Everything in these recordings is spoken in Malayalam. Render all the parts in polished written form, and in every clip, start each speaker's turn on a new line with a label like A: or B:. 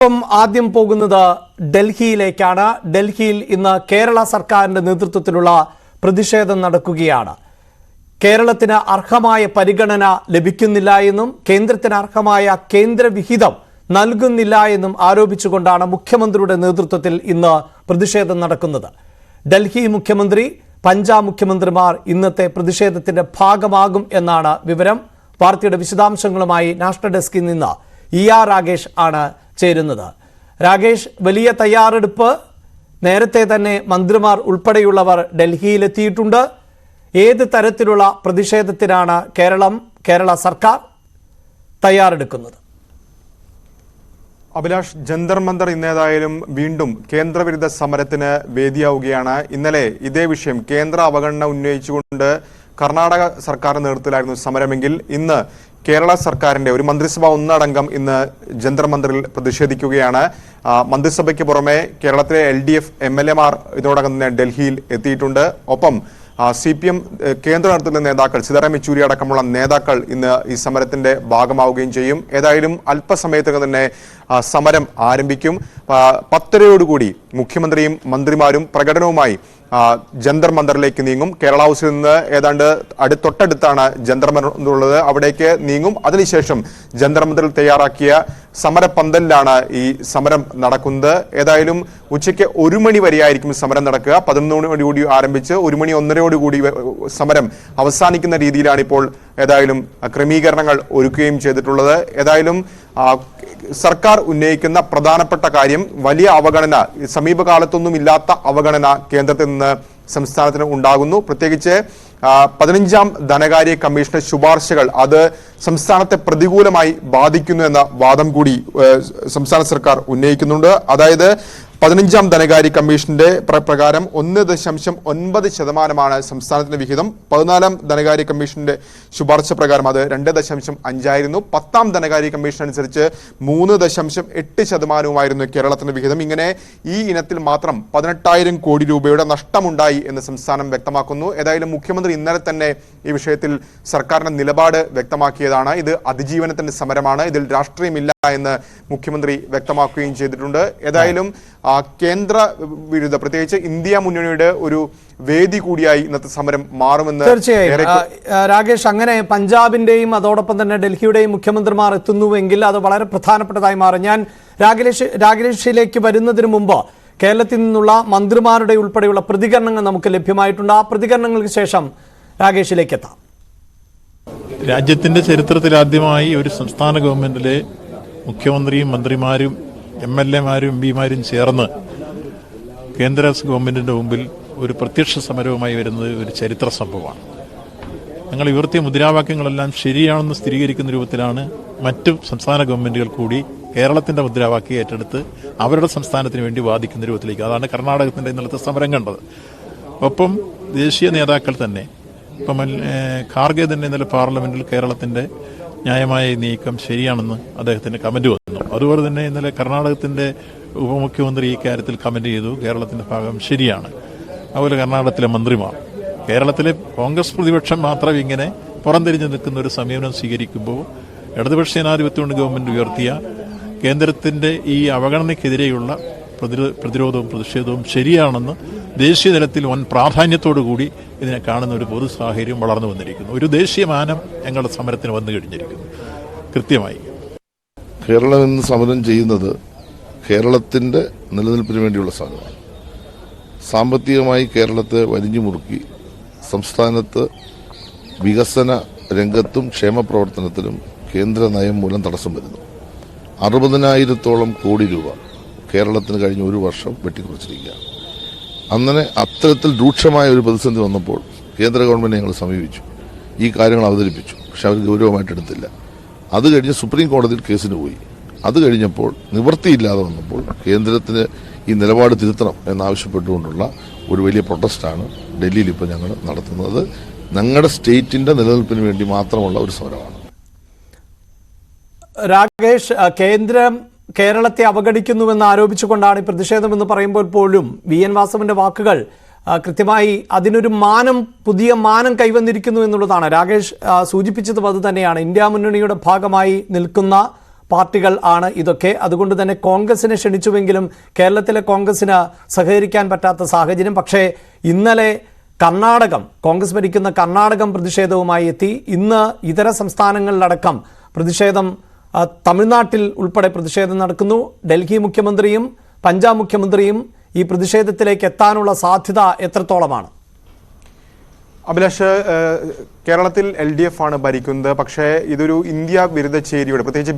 A: ഒപ്പം ആദ്യം പോകുന്നത് ഡൽഹിയിലേക്കാണ്. ഡൽഹിയിൽ ഇന്ന് കേരള സർക്കാരിന്റെ നേതൃത്വത്തിലുള്ള പ്രതിഷേധം നടക്കുകയാണ്. കേരളത്തിന് അർഹമായ പരിഗണന ലഭിക്കുന്നില്ല എന്നും കേന്ദ്രത്തിന് അർഹമായ കേന്ദ്രവിഹിതം നൽകുന്നില്ല എന്നും ആരോപിച്ചുകൊണ്ടാണ് മുഖ്യമന്ത്രിയുടെ നേതൃത്വത്തിൽ ഇന്ന് പ്രതിഷേധം നടക്കുന്നത്. ഡൽഹി മുഖ്യമന്ത്രി, പഞ്ചാബ് മുഖ്യമന്ത്രിമാർ ഇന്നത്തെ പ്രതിഷേധത്തിന്റെ ഭാഗമാകും എന്നാണ് വിവരം. വാർത്തയുടെ വിശദാംശങ്ങളുമായി നാഷണൽ ഡെസ്കിൽ നിന്ന് ER രാഗേഷ് ആണ് ചേരുന്നത്. രാഗേഷ്, വലിയ തയ്യാറെടുപ്പ് നേരത്തെ തന്നെ മന്ത്രിമാർ ഉൾപ്പെടെയുള്ളവർ ഡൽഹിയിലെത്തിയിട്ടുണ്ട്. ഏത് തരത്തിലുള്ള പ്രതിഷേധത്തിനാണ് കേരള സർക്കാർ തയ്യാറെടുക്കുന്നത്?
B: അഭിലാഷ്, ജന്തർ മന്ദർ ഇന്നേതായാലും വീണ്ടും കേന്ദ്രവിരുദ്ധ സമരത്തിന് വേദിയാവുകയാണ്. ഇന്നലെ ഇതേ വിഷയം കേന്ദ്ര അവഗണന ഉന്നയിച്ചുകൊണ്ട് കർണാടക സർക്കാരിന്റെ നേതൃത്വത്തിലായിരുന്നു സമരമെങ്കിൽ ഇന്ന് കേരള സർക്കാരിന്റെ ഒരു മന്ത്രിസഭ ഒന്നടങ്കം ഇന്ന് ജന്തർ മന്ദറിൽ പ്രതിഷേധിക്കുകയാണ്. മന്ത്രിസഭയ്ക്ക് പുറമെ കേരളത്തിലെ LDF MLA മാർ ഇതിനോടകം തന്നെ ഡൽഹിയിൽ എത്തിയിട്ടുണ്ട്. ഒപ്പം CPM കേന്ദ്ര നേതൃത്വത്തിലെ നേതാക്കൾ, സീതാറാം യെച്ചൂരി അടക്കമുള്ള നേതാക്കൾ ഇന്ന് ഈ സമരത്തിന്റെ ഭാഗമാവുകയും ചെയ്യും. ഏതായാലും അല്പസമയത്തിനകം തന്നെ സമരം ആരംഭിക്കും. 10:30 മുഖ്യമന്ത്രിയും മന്ത്രിമാരും പ്രകടനവുമായി ജന്തർ മന്ദറിലേക്ക് നീങ്ങും. കേരള ഹൗസിൽ നിന്ന് ഏതാണ്ട് തൊട്ടടുത്താണ് ജന്തർ മന്ദർ ഉള്ളത്. അവിടേക്ക് നീങ്ങും. അതിനുശേഷം ജന്തർ മന്ദറിൽ തയ്യാറാക്കിയ സമരപന്തലിലാണ് ഈ സമരം നടക്കുന്നത്. ഏതായാലും ഉച്ചയ്ക്ക് 1 മണി വരെയായിരിക്കും സമരം നടക്കുക. 11 മണിയോടുകൂടി ആരംഭിച്ച് 1 മണി 1:30 സമരം അവസാനിക്കുന്ന രീതിയിലാണ് ഇപ്പോൾ ഏതായാലും ക്രമീകരണങ്ങൾ ഒരുക്കുകയും ചെയ്തിട്ടുള്ളത്. ഏതായാലും സർക്കാർ ഉന്നയിക്കുന്ന പ്രധാനപ്പെട്ട കാര്യം വലിയ അവഗണന, സമീപകാലത്തൊന്നും ഇല്ലാത്ത അവഗണന കേന്ദ്രത്തിൽ നിന്ന് സംസ്ഥാനത്തിന് ഉണ്ടാകുന്നു. പ്രത്യേകിച്ച് 15ാം ധനകാര്യ കമ്മീഷന്റെ ശുപാർശകൾ അത് സംസ്ഥാനത്തെ പ്രതികൂലമായി ബാധിക്കുന്നു എന്ന വാദം കൂടി സംസ്ഥാന സർക്കാർ ഉന്നയിക്കുന്നുണ്ട്. അതായത് 15ാം ധനകാര്യ കമ്മീഷന്റെ പ്രകാരം 1.9% സംസ്ഥാനത്തിന്റെ വിഹിതം. 14ാം ധനകാര്യ കമ്മീഷന്റെ ശുപാർശ പ്രകാരം അത് 2.5 ആയിരുന്നു. 10ാം ധനകാര്യ കമ്മീഷൻ അനുസരിച്ച് 3.8% കേരളത്തിന്റെ വിഹിതം. ഇങ്ങനെ ഈ ഇനത്തിൽ മാത്രം 18,000 കോടി രൂപയുടെ നഷ്ടമുണ്ടായി എന്ന് സംസ്ഥാനം വ്യക്തമാക്കുന്നു. ഏതായാലും മുഖ്യമന്ത്രി ഇന്നലെ തന്നെ ഈ വിഷയത്തിൽ സർക്കാരിന്റെ നിലപാട് വ്യക്തമാക്കിയതാണ്. ഇത് അതിജീവനത്തിന്റെ സമരമാണ്, ഇതിൽ രാഷ്ട്രീയമില്ല എന്ന് മുഖ്യമന്ത്രി വ്യക്തമാക്കുകയും ചെയ്തിട്ടുണ്ട്. ഏതായാലും കേന്ദ്ര വിരുദ്ധ, പ്രത്യേകിച്ച് ഇന്ത്യ മുന്നണിയുടെ ഒരു വേദി കൂടിയായി ഇന്നത്തെ സമരം മാറുമെന്ന്
A: തീർച്ചയായും. രാഗേഷ്, അങ്ങനെ പഞ്ചാബിന്റെയും അതോടൊപ്പം തന്നെ ഡൽഹിയുടെയും മുഖ്യമന്ത്രിമാർ എത്തുന്നുവെങ്കിൽ അത് വളരെ പ്രധാനപ്പെട്ടതായി മാറും. ഞാൻ രാഗേഷിലേക്ക് വരുന്നതിന് മുമ്പ് കേരളത്തിൽ നിന്നുള്ള മന്ത്രിമാരുടെ ഉൾപ്പെടെയുള്ള പ്രതികരണങ്ങൾ നമുക്ക് ലഭ്യമായിട്ടുണ്ട്. ആ പ്രതികരണങ്ങൾക്ക് ശേഷം രാഗേഷിലേക്ക് എത്താം.
C: രാജ്യത്തിന്റെ ചരിത്രത്തിൽ ആദ്യമായി ഒരു സംസ്ഥാന ഗവൺമെന്റിലെ മുഖ്യമന്ത്രിയും മന്ത്രിമാരും MLA-മാരും MP-മാരും ചേർന്ന് കേന്ദ്ര ഗവൺമെന്റിന്റെ മുമ്പിൽ ഒരു പ്രത്യക്ഷ സമരവുമായി വരുന്നത് ഒരു ചരിത്ര സംഭവമാണ്. ഞങ്ങൾ ഉയർത്തിയ മുദ്രാവാക്യങ്ങളെല്ലാം ശരിയാണെന്ന് സ്ഥിരീകരിക്കുന്ന രൂപത്തിലാണ് മറ്റു സംസ്ഥാന ഗവൺമെന്റുകൾ കൂടി കേരളത്തിന്റെ മുദ്രാവാക്യം ഏറ്റെടുത്ത് അവരുടെ സംസ്ഥാനത്തിന് വേണ്ടി വാദിക്കുന്ന രൂപത്തിലേക്ക്, അതാണ് കർണാടകത്തിന്റെ ഇന്നലത്തെ സമരം കണ്ടത്. ഒപ്പം ദേശീയ നേതാക്കൾ തന്നെ, ഇപ്പം ഖാർഗെ തന്നെ ഇന്നലെ പാർലമെന്റിൽ കേരളത്തിന്റെ ന്യായമായ നീക്കം ശരിയാണെന്ന് അദ്ദേഹത്തിന്റെ കമന്റ് വന്നു. അതുപോലെ തന്നെ ഇന്നലെ കർണാടകത്തിന്റെ ഉപമുഖ്യമന്ത്രി ഈ കാര്യത്തിൽ കമന്റ് ചെയ്തു, കേരളത്തിന്റെ ഭാഗം ശരിയാണ്. അതുപോലെ കർണാടകത്തിലെ മന്ത്രിമാർ, കേരളത്തിലെ കോൺഗ്രസ് പ്രതിപക്ഷം മാത്രം ഇങ്ങനെ പുറംതിരിഞ്ഞു നിൽക്കുന്ന ഒരു സമീപനം സ്വീകരിക്കുമ്പോൾ ഇടതുപക്ഷ ജനാധിപത്യ ഗവൺമെന്റ് ഉയർത്തിയ കേന്ദ്രത്തിന്റെ ഈ അവഗണനയ്ക്കെതിരെയുള്ള പ്രതിരോധവും പ്രതിഷേധവും ശരിയാണെന്ന് ദേശീയ തലത്തിൽ വൻ പ്രാധാന്യത്തോടുകൂടി ഇതിനെ കാണുന്ന ഒരു പൊതു സാഹചര്യം വളർന്നു വന്നിരിക്കുന്നു. ഒരു ദേശീയ മാനം ഞങ്ങളുടെ സമരത്തിന് വന്നു കഴിഞ്ഞിരിക്കുന്നു. കൃത്യമായി
D: കേരളം ഇന്ന് സമരം ചെയ്യുന്നത് കേരളത്തിന്റെ നിലനിൽപ്പിന് വേണ്ടിയുള്ള സമരമാണ്. സാമ്പത്തികമായി കേരളത്തെ വലിഞ്ഞു മുറുക്കി സംസ്ഥാനത്ത് വികസന രംഗത്തും ക്ഷേമ പ്രവർത്തനത്തിലും കേന്ദ്ര നയം മൂലം തടസ്സം വരുന്നു. 60,000-ഓളം കോടി രൂപ കേരളത്തിന് കഴിഞ്ഞ ഒരു വർഷം വെട്ടിക്കുറച്ചിരിക്കുകയാണ്. അങ്ങനെ അത്തരത്തിൽ രൂക്ഷമായ ഒരു പ്രതിസന്ധി വന്നപ്പോൾ കേന്ദ്ര ഗവൺമെന്റ് ഞങ്ങൾ സമീപിച്ചു, ഈ കാര്യങ്ങൾ അവതരിപ്പിച്ചു. പക്ഷെ അവർ ഗൗരവമായിട്ടെടുത്തില്ല. അത് കഴിഞ്ഞ് സുപ്രീം കോടതിയിൽ കേസിന് പോയി. അത് കഴിഞ്ഞപ്പോൾ നിവൃത്തിയില്ലാതെ വന്നപ്പോൾ കേന്ദ്രത്തിന് ഈ നിലപാട് തിരുത്തണം എന്നാവശ്യപ്പെട്ടുകൊണ്ടുള്ള ഒരു വലിയ പ്രൊട്ടസ്റ്റാണ് ഡൽഹിയിൽ ഇപ്പോൾ ഞങ്ങൾ നടത്തുന്നത്. ഞങ്ങളുടെ സ്റ്റേറ്റിന്റെ നിലനിൽപ്പിന് വേണ്ടി മാത്രമുള്ള ഒരു സമരമാണ്.
A: രാഗേഷ്, കേരളത്തെ അവഗണിക്കുന്നുവെന്ന് ആരോപിച്ചുകൊണ്ടാണ് ഈ പ്രതിഷേധമെന്ന് പറയുമ്പോൾ പോലും VN വാസവന്റെ വാക്കുകൾ കൃത്യമായി അതിനൊരു പുതിയ മാനം കൈവന്നിരിക്കുന്നു എന്നുള്ളതാണ്. രാഗേഷ് സൂചിപ്പിച്ചതും അത് തന്നെയാണ്. ഇന്ത്യ മുന്നണിയുടെ ഭാഗമായി നിൽക്കുന്ന പാർട്ടികൾ ആണ് ഇതൊക്കെ. അതുകൊണ്ട് തന്നെ കോൺഗ്രസിനെ ക്ഷണിച്ചുവെങ്കിലും കേരളത്തിലെ കോൺഗ്രസിന് സഹകരിക്കാൻ പറ്റാത്ത സാഹചര്യം. പക്ഷേ ഇന്നലെ കർണാടകം, കോൺഗ്രസ് ഭരിക്കുന്ന കർണാടകം പ്രതിഷേധവുമായി എത്തി. ഇന്ന് ഇതര സംസ്ഥാനങ്ങളിലടക്കം പ്രതിഷേധം, തമിഴ്നാട്ടിൽ ഉൾപ്പെടെ പ്രതിഷേധം നടക്കുന്നു. ഡൽഹി മുഖ്യമന്ത്രിയും പഞ്ചാബ് മുഖ്യമന്ത്രിയും ഈ പ്രതിഷേധത്തിലേക്ക് എത്താനുള്ള സാധ്യത എത്രത്തോളമാണ്?
B: അഭിലാഷ്, കേരളത്തിൽ LDF ആണ് ഭരിക്കുന്നത്. പക്ഷേ ഇതൊരു ഇന്ത്യ വിരുദ്ധ ചേരിയുടെ, പ്രത്യേകിച്ച്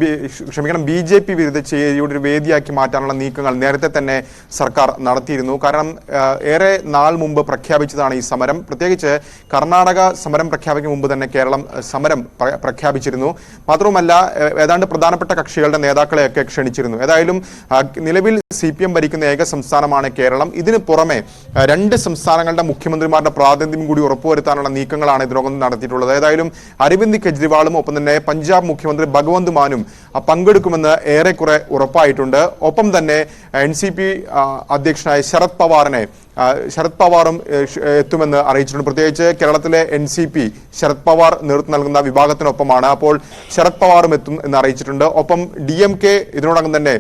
B: BJP വിരുദ്ധ ചേരിയുടെ ഒരു വേദിയാക്കി മാറ്റാനുള്ള നീക്കങ്ങൾ നേരത്തെ തന്നെ സർക്കാർ നടത്തിയിരുന്നു. കാരണം ഏറെ നാൾ മുമ്പ് പ്രഖ്യാപിച്ചതാണ് ഈ സമരം. പ്രത്യേകിച്ച് കർണാടക സമരം പ്രഖ്യാപിക്കും മുമ്പ് തന്നെ കേരളം സമരം പ്രഖ്യാപിച്ചിരുന്നു. മാത്രവുമല്ല, ഏതാണ്ട് പ്രധാനപ്പെട്ട കക്ഷികളുടെ നേതാക്കളെയൊക്കെ ക്ഷണിച്ചിരുന്നു. ഏതായാലും നിലവിൽ CPM ഭരിക്കുന്ന ഏക സംസ്ഥാനമാണ് കേരളം. ഇതിന് പുറമെ 2 സംസ്ഥാനങ്ങളുടെ മുഖ്യമന്ത്രിമാരുടെ പ്രാതിനിധ്യം കൂടി ഉറപ്പുവരുത്താനുള്ള നീക്കങ്ങളാണ് ഇതിനോടൊപ്പം നടത്തിയിട്ടുള്ളത്. ഏതായാലും അരവിന്ദ് കെജ്രിവാളും ഒപ്പം തന്നെ പഞ്ചാബ് മുഖ്യമന്ത്രി ഭഗവന്ത് മാനും പങ്കെടുക്കുമെന്ന് ഏറെക്കുറെ ഉറപ്പായിട്ടുണ്ട്. ഒപ്പം തന്നെ NCP അധ്യക്ഷനായ ശരത് പവാറും എത്തുമെന്ന് അറിയിച്ചിട്ടുണ്ട്. പ്രത്യേകിച്ച് കേരളത്തിലെ NCP ശരത് പവാർ നേതൃത്വം നൽകുന്ന വിഭാഗത്തിനൊപ്പമാണ്. അപ്പോൾ ശരത് പവാറും എത്തും എന്ന് അറിയിച്ചിട്ടുണ്ട്. ഒപ്പം DMK ഇതിനോടകം തന്നെ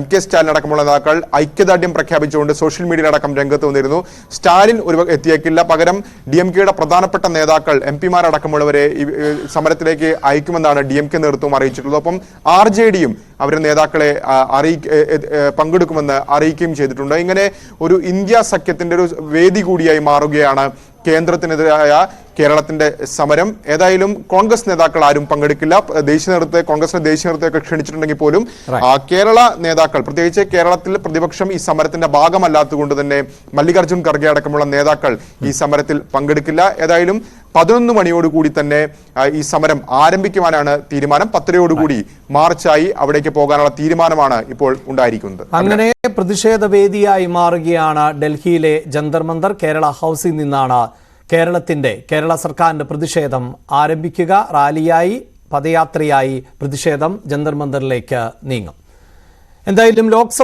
B: MK സ്റ്റാലിൻ അടക്കമുള്ള നേതാക്കൾ ഐക്യദാർഢ്യം പ്രഖ്യാപിച്ചുകൊണ്ട് സോഷ്യൽ മീഡിയയിലടക്കം രംഗത്ത് വന്നിരുന്നു. സ്റ്റാലിൻ എത്തിയേക്കില്ല, പകരം DMKയുടെ പ്രധാനപ്പെട്ട നേതാക്കൾ MP-മാരടക്കമുള്ളവരെ സമരത്തിലേക്ക് അയക്കുമെന്നാണ് DMK നേതൃത്വം അറിയിച്ചിട്ടുള്ളത്. ഒപ്പം RJDയും അവരുടെ നേതാക്കളെ പങ്കെടുക്കുമെന്ന് അറിയിക്കുകയും ചെയ്തിട്ടുണ്ട്. ഇങ്ങനെ ഒരു ഇന്ത്യ സഖ്യത്തിന്റെ ഒരു വേദി കൂടിയായി മാറുകയാണ് കേന്ദ്രത്തിനെതിരായ കേരളത്തിന്റെ സമരം. ഏതായാലും കോൺഗ്രസ് നേതാക്കൾ ആരും പങ്കെടുക്കില്ല. കോൺഗ്രസിന്റെ ദേശീയ നേതൃത്വത്തെ ക്ഷണിച്ചിട്ടുണ്ടെങ്കിൽ പോലും കേരള നേതാക്കൾ, പ്രത്യേകിച്ച് കേരളത്തിൽ പ്രതിപക്ഷം ഈ സമരത്തിന്റെ ഭാഗമല്ലാത്തതുകൊണ്ട് തന്നെ മല്ലികാർജ്ജുൻ ഖർഗെ അടക്കമുള്ള നേതാക്കൾ ഈ സമരത്തിൽ പങ്കെടുക്കില്ല. ഏതായാലും 11 മണിയോടുകൂടി തന്നെ ഈ സമരം ആരംഭിക്കുവാനാണ് തീരുമാനം. 10:30 മാർച്ചായി അവിടേക്ക് പോകാനുള്ള തീരുമാനമാണ് ഇപ്പോൾ ഉണ്ടായിരിക്കുന്നത്.
A: അങ്ങനെ പ്രതിഷേധ വേദിയായി മാറുകയാണ് ഡൽഹിയിലെ ജന്തർ മന്ദർ. കേരള ഹൗസിൽ നിന്നാണ് കേരള സർക്കാരിന്റെ പ്രതിഷേധം ആരംഭിക്കുക. റാലിയായി, പദയാത്രയായി പ്രതിഷേധം ജന്തർ മന്ദറിലേക്ക് നീങ്ങും. എന്തായാലും ലോക്സഭ